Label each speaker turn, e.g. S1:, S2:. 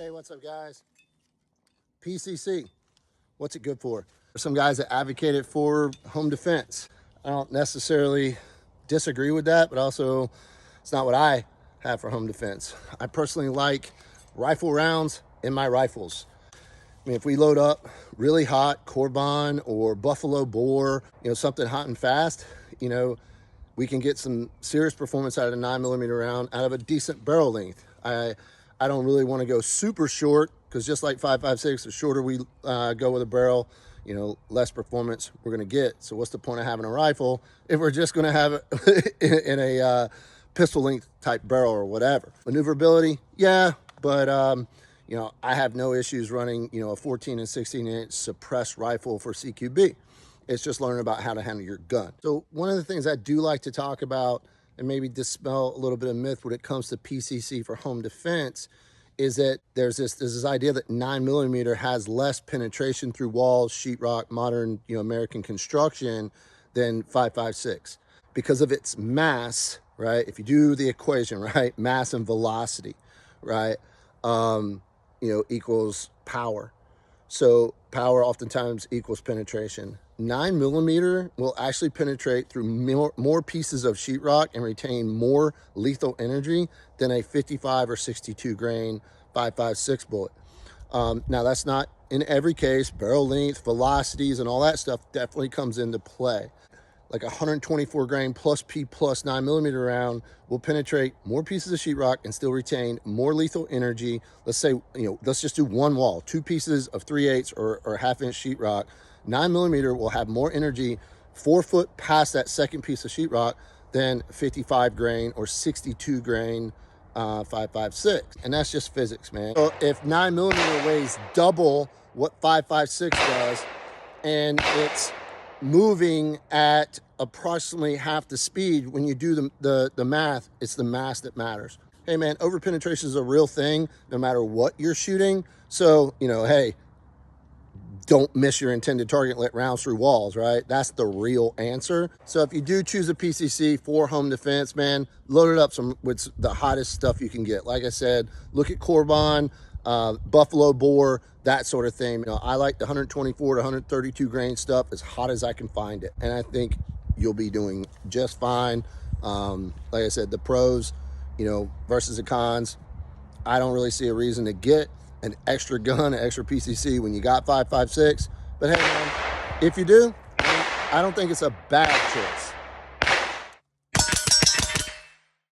S1: Hey, what's up, guys? PCC, what's it good for? There's some guys that advocate it for home defense. I don't necessarily disagree with that, but also it's not what I have for home defense. I personally like rifle rounds in my rifles. I mean, if we load up really hot Carbine or Buffalo Bore, something hot and fast, we can get some serious performance out of a 9mm round out of a decent barrel length. I don't really want to go super short, because just like 5.56, the shorter we go with a barrel, less performance we're going to get. So what's the point of having a rifle if we're just going to have it in a pistol length type barrel or whatever? Maneuverability, yeah, but I have no issues running a 14 and 16 inch suppressed rifle for CQB. It's just learning about how to handle your gun. So one of the things I do like to talk about and maybe dispel a little bit of myth when it comes to PCC for home defense is that there's this idea that 9mm has less penetration through walls, sheetrock, modern American construction than 5.56 because of its mass, right? If you do the equation, right, mass and velocity, right, equals power. So power oftentimes equals penetration. 9mm will actually penetrate through more pieces of sheetrock and retain more lethal energy than a 55 or 62 grain 5.56 bullet. Now that's not in every case. Barrel length, velocities, and all that stuff definitely comes into play. Like a 124 grain plus P plus 9mm round will penetrate more pieces of sheetrock and still retain more lethal energy. Let's say, let's just do one wall, 2 pieces of 3/8 or 1/2 inch sheetrock. 9mm will have more energy 4 foot past that second piece of sheetrock than 55 grain or 62 grain 5.56. And that's just physics, man. So if 9mm weighs double what 5.56 does, and it's moving at approximately half the speed, when you do the math, it's the mass that matters. Hey man, over penetration is a real thing no matter what you're shooting. So hey, don't miss your intended target, let rounds through walls, right? That's the real answer. So if you do choose a PCC for home defense, man, load it up with the hottest stuff you can get. Like I said, look at Carbine, Buffalo Bore, that sort of thing. I like the 124 to 132 grain stuff as hot as I can find it. And I think you'll be doing just fine. Like I said, the pros, versus the cons, I don't really see a reason to get an extra gun, an extra PCC when you got 5.56. But hey, man, if you do, I don't think it's a bad choice.